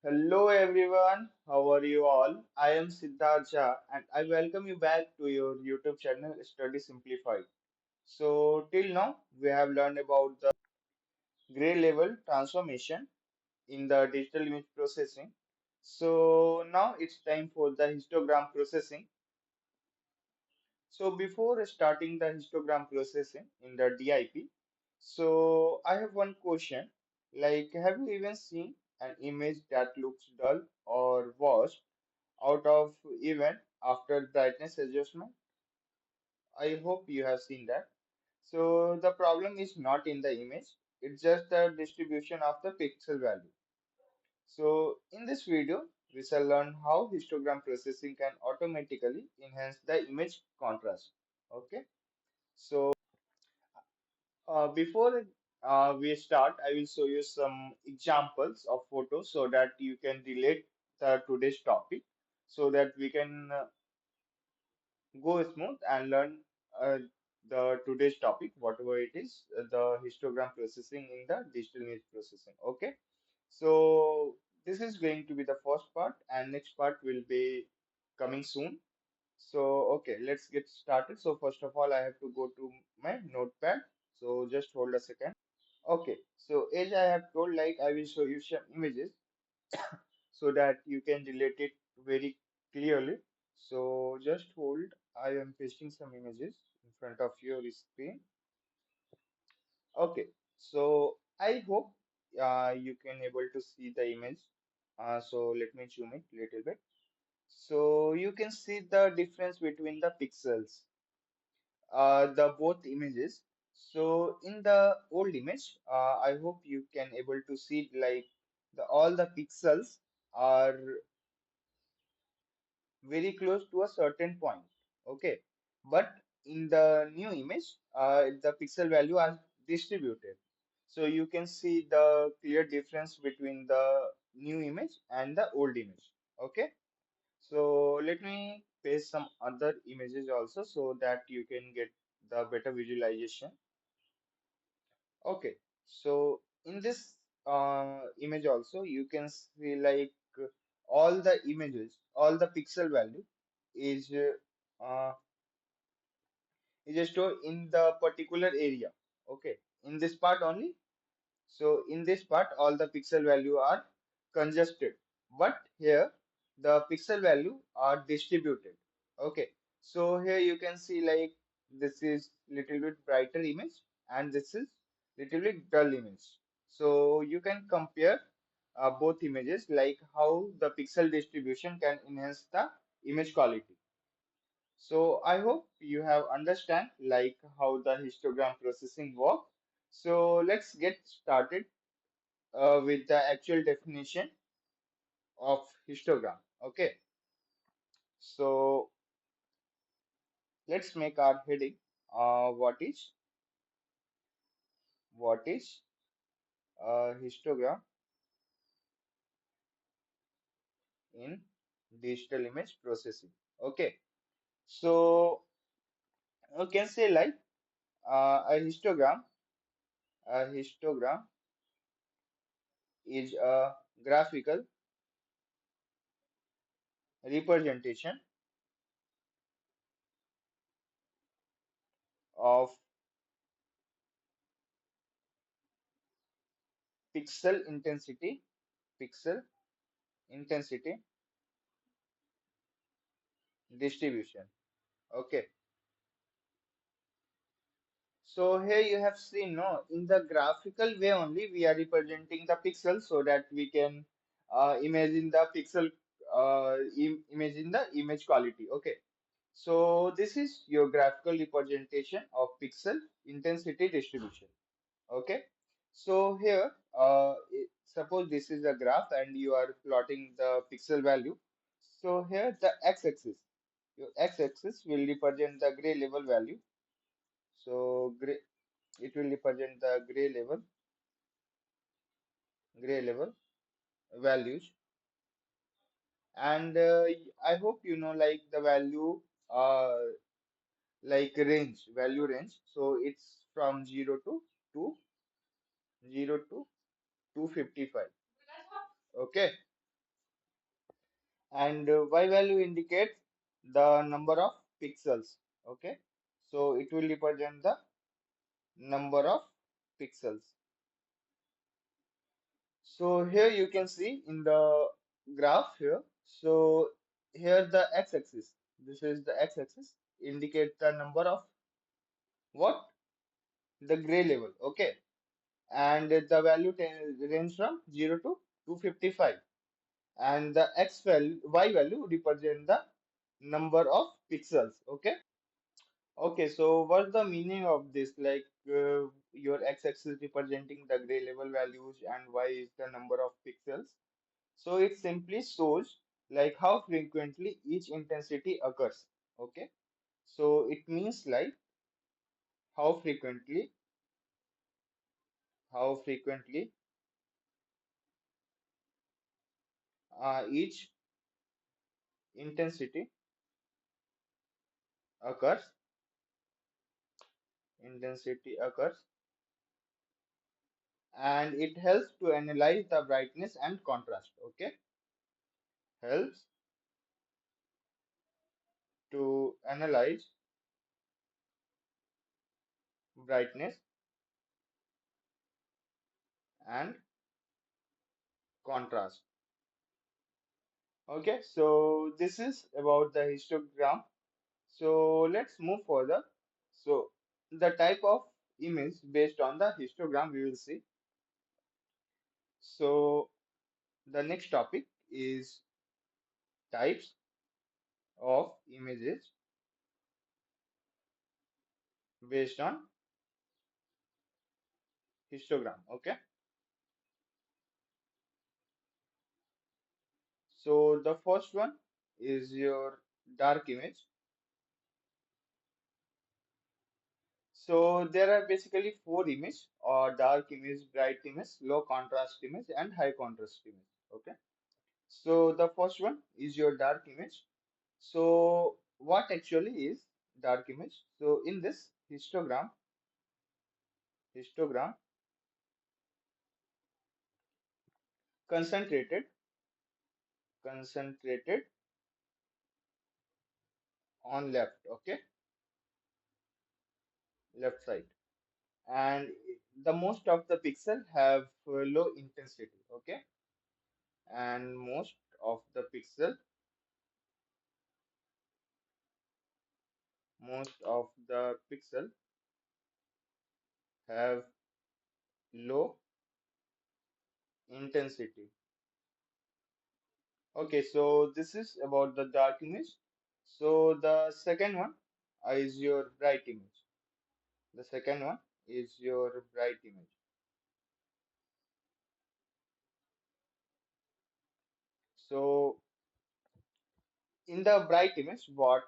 Hello everyone, how are you all? I am Siddharth Jha and I welcome you back to your YouTube channel Study Simplified. So till now we have learned about the gray level transformation in the digital image processing. So now it's time for the histogram processing. So before starting the histogram processing in the DIP, so I have one question. Like, have you even seen an image that looks dull or washed out of even after brightness adjustment? I hope you have seen that. So the problem is not in the image, it's just the distribution of the pixel value. So in this video, we shall learn how histogram processing can automatically enhance the image contrast. Okay. So before we start, I will show you some examples of photos so that you can relate the today's topic so that we can go smooth and learn the today's topic, whatever it is, the histogram processing in the digital image processing. Okay, so this is going to be the first part, and next part will be coming soon. So okay, let's get started. So first of all, I have to go to my notepad. So just hold a second. Okay, so as I have told, like I will show you some images so that you can relate it very clearly. So just hold. I am pasting some images in front of your screen. Okay, so I hope you can able to see the image. So let me zoom it little bit. So you can see the difference between the pixels, the both images. So in the old image, I hope you can able to see like the all the pixels are very close to a certain point. Okay, but in the new image, the pixel value are distributed. So you can see the clear difference between the new image and the old image. Okay, so let me paste some other images also so that you can get the better visualization. Okay, so in this image also you can see like all the images, all the pixel value is uh, stored in the particular area. Okay, in this part only. So in this part, all the pixel value are congested, but here the pixel value are distributed. Okay, so here you can see like this is little bit brighter image and this is little bit dull image. So you can compare both images like how the pixel distribution can enhance the image quality. So I hope you have understand like how the histogram processing work. So let's get started with the actual definition of histogram. Okay, so let's make our heading. What is histogram in digital image processing? Okay, so you can say like a histogram is a graphical representation of pixel intensity, pixel intensity distribution. Okay, so here you have seen, no, in the graphical way only we are representing the pixel so that we can imagine the pixel, imagine the image quality. Okay, so this is your graphical representation of pixel intensity distribution. Okay, so here, suppose this is a graph and you are plotting the pixel value. So here the x-axis, your x-axis will represent the gray level value. So gray, it will represent the gray level values, and I hope you know like the value, like value range. So it's from 0 to 255. Okay, and y value indicates the number of pixels. Okay, so it will represent the number of pixels. So here you can see in the graph here. So here the x-axis. This is the x-axis indicate the number of what? The gray level. Okay, and the value range from 0 to 255, and the x value y value represent the number of pixels. Okay. Okay, so what's the meaning of this? Like your x-axis representing the gray level values and y is the number of pixels. So it simply shows like how frequently each intensity occurs. Okay, so it means like how frequently, how frequently each intensity occurs, intensity occurs, and it helps to analyze the brightness and contrast. Okay, helps to analyze brightness and contrast. Okay, so this is about the histogram. So let's move further. So the type of image based on the histogram we will see. So the next topic is types of images based on histogram. Okay, so the first one is your dark image. So there are basically four images: or dark image, bright image, low contrast image, and high contrast image. Okay. So the first one is your dark image. So what actually is dark image? So in this histogram concentrated, concentrated on left, okay, left side, and the most of the pixel have low intensity, okay, and most of the pixel have low intensity. Okay, so this is about the dark image. So the second one is your bright image. The second one is your bright image. So in the bright image, what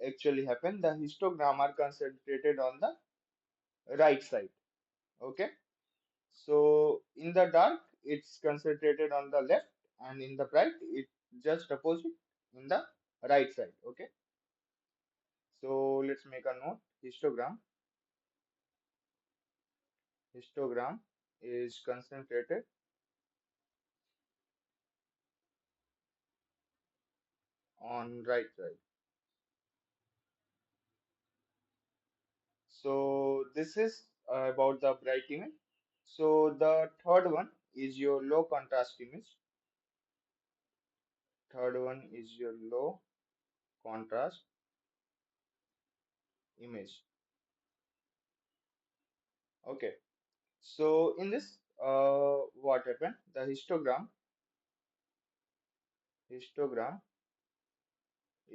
actually happened? The histogram are concentrated on the right side. Okay. So in the dark, it's concentrated on the left, and in the bright, it's just opposite in the right side. Okay. So let's make a note. Histogram is concentrated on right side. So this is about the bright image. So the third one is your low contrast image. Third one is your low contrast image. Okay. So in this, what happened? The histogram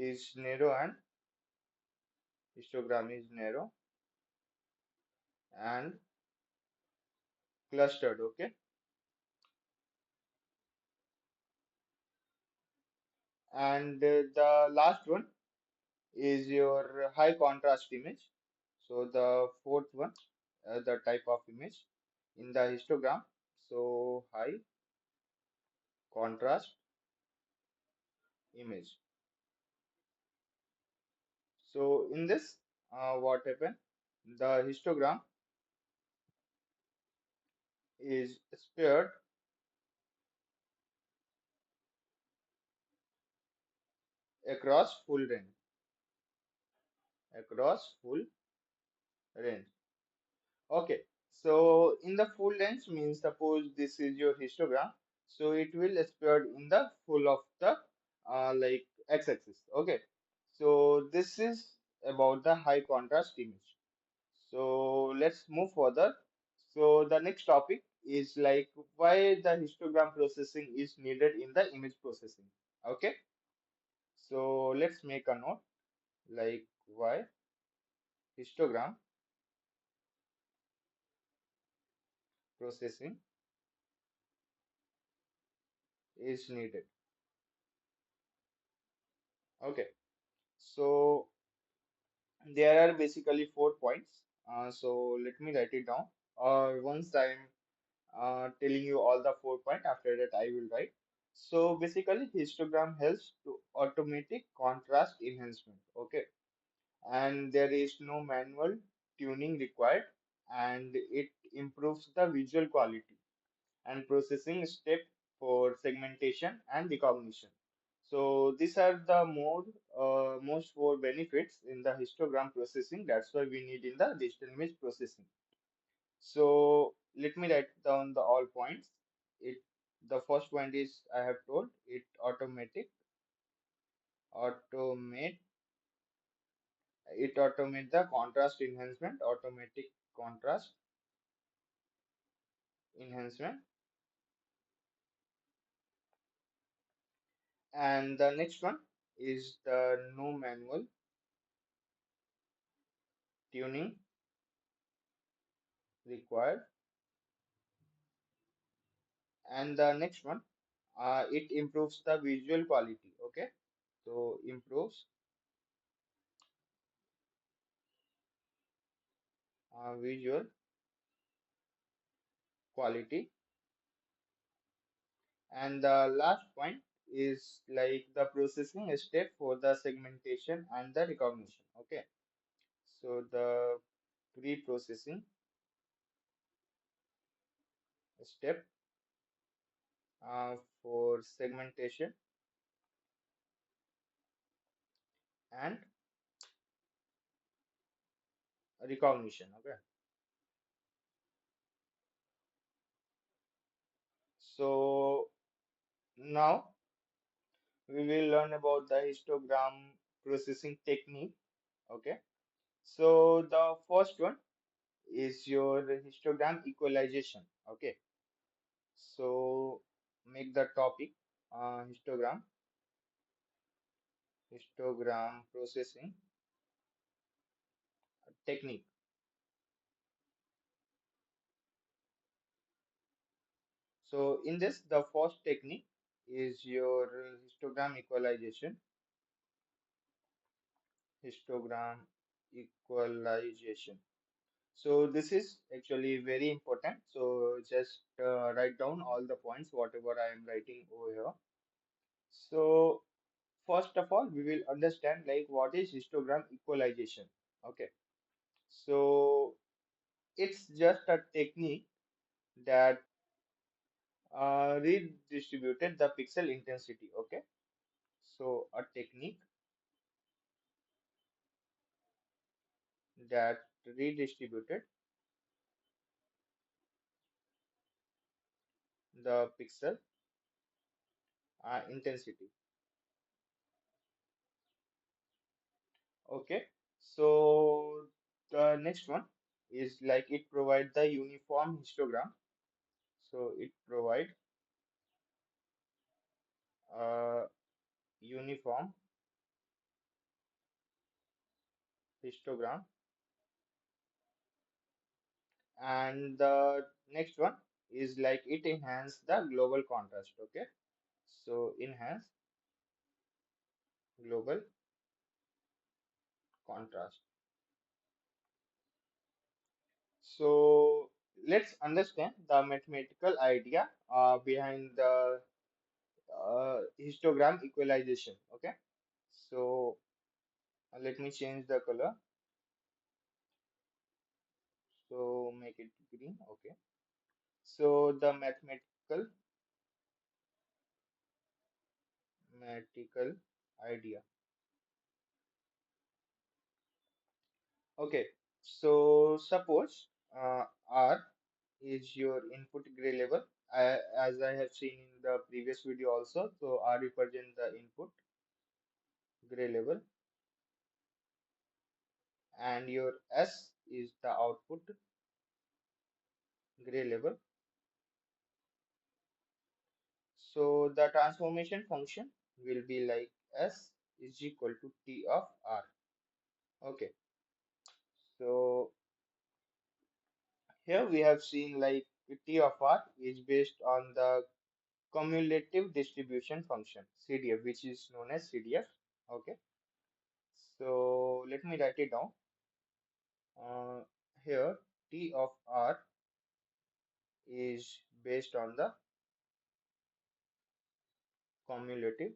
is narrow and histogram is narrow and clustered. Okay. And the last one is your high contrast image. So the fourth one, the type of image in the histogram. So high contrast image. So in this, what happened? The histogram is spared across full range, across full range. Okay, so in the full range means suppose this is your histogram, so it will appear in the full of the like x-axis. Okay, so this is about the high contrast image. So let's move further. So the next topic is like why the histogram processing is needed in the image processing. Okay, so let's make a note like why histogram processing is needed. Okay, so there are basically 4 points. So let me write it down. Or once I'm telling you all the 4 points, after that I will write. So basically, histogram helps to automatic contrast enhancement. Okay, and there is no manual tuning required, and it improves the visual quality and processing step for segmentation and recognition. So these are the most four benefits in the histogram processing. That's why we need in the digital image processing. So let me write down the all points. It the first point is I have told it automate automate the contrast enhancement, automatic contrast enhancement, and the next one is the no manual tuning required, and the next one it improves the visual quality. Okay, so improves visual quality, and the last point is like the processing step for the segmentation and the recognition. Okay, so the pre-processing step for segmentation and recognition. Okay, so now we will learn about the histogram processing technique. Okay, so the first one is your histogram equalization. Okay, so make the topic histogram processing technique. So in this, the first technique is your histogram equalization. Histogram equalization. So this is actually very important. So just write down all the points, whatever I am writing over here. So first of all, we will understand like what is histogram equalization. Okay. So it's just a technique that redistributed the pixel intensity. Okay. So a technique that redistributed the pixel intensity. Okay, so the next one is like it provide the uniform histogram. So it provide uniform histogram, and the next one is like it enhance the global contrast. Okay, so enhance global contrast. So let's understand the mathematical idea behind the histogram equalization. Okay, so let me change the color. So make it green. Okay. So the mathematical idea. Okay, so suppose R is your input gray level, as I have seen in the previous video also. So R represents the input gray level, and your S is the output gray level. So the transformation function will be like S is equal to T of R. Okay, so here we have seen like T of R is based on the cumulative distribution function CDF, which is known as CDF. Okay, so let me write it down. Uh, Here T of R is based on the cumulative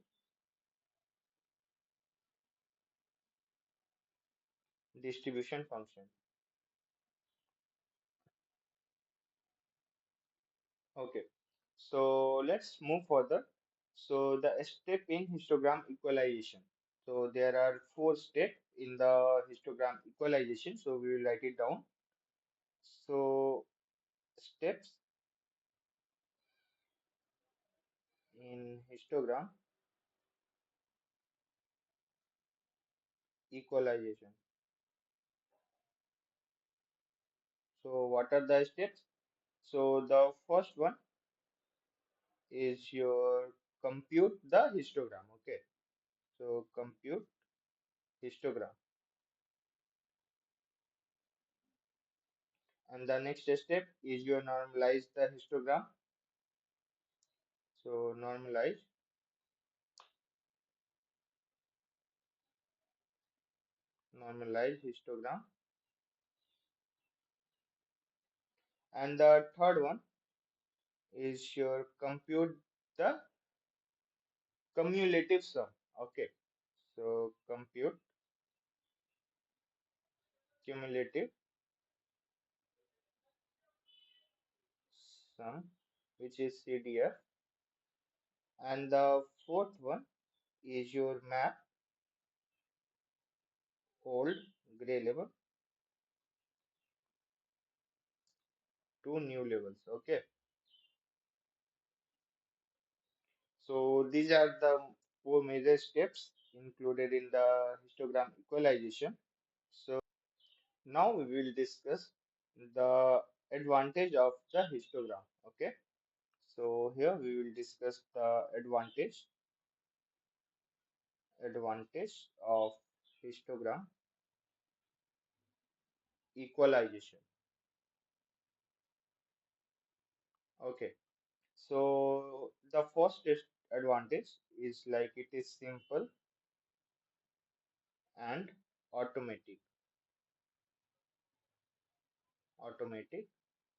distribution function. Okay, so let's move further. So the step in histogram equalization. So there are four steps in the histogram equalization. So we will write it down. So steps in histogram equalization. So what are the steps? So the first one is your compute the histogram. Okay. So compute histogram. And the next step is your normalize the histogram. So normalize histogram. And the third one is your compute the cumulative sum. Okay. So compute cumulative sum, which is CDF. And the fourth one is your map old gray level to new levels. Okay. So these are the four major steps included in the histogram equalization. So now we will discuss the advantage of the histogram. Okay. So here we will discuss the advantage of histogram equalization. Okay. So the first advantage is like it is simple and automatic. Automatic.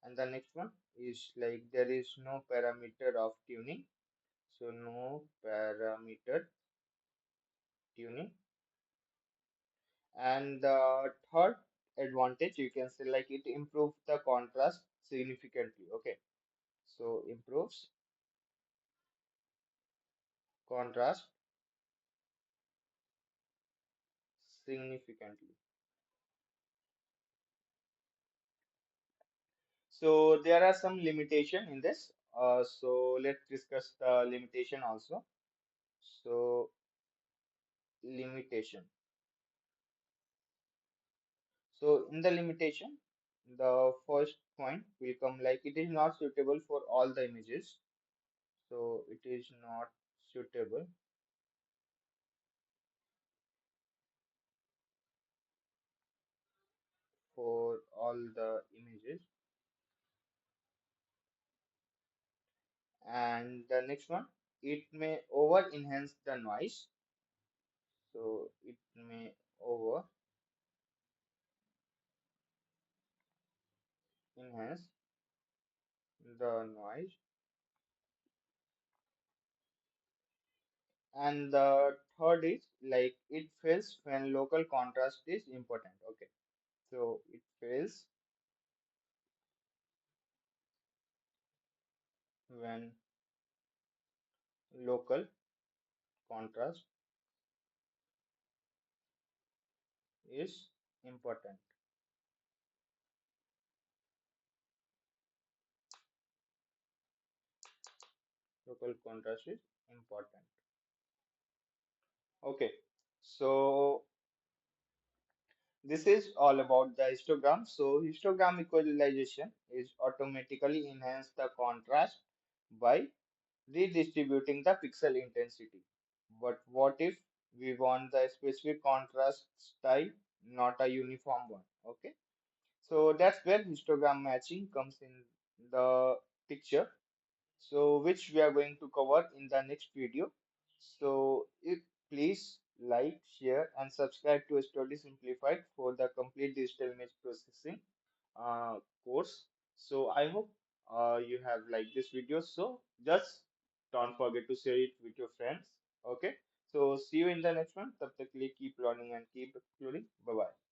And the next one is like there is no parameter of tuning. So no parameter tuning. And the third advantage you can say like it improves the contrast significantly. Okay. So improves contrast significantly. So there are some limitation in this. So let's discuss the limitation also. So limitation. So in the limitation, the first point will come like it is not suitable for all the images. So it is not suitable for all the images. And the next one, it may over enhance the noise. So it may over enhance the noise. And the third is like it fails when local contrast is important. Okay. So it fails when local contrast is important. Local contrast is important. Okay, so this is all about the histogram. So histogram equalization is automatically enhance the contrast by redistributing the pixel intensity. But what if we want the specific contrast style, not a uniform one? Okay, so that's where histogram matching comes in the picture. So which we are going to cover in the next video. So if please like, share, and subscribe to Study Simplified for the complete digital image processing course. So I hope you have liked this video. So just don't forget to share it with your friends. Okay. So see you in the next one. Tab tak ke liye keep learning and keep exploring. Bye bye.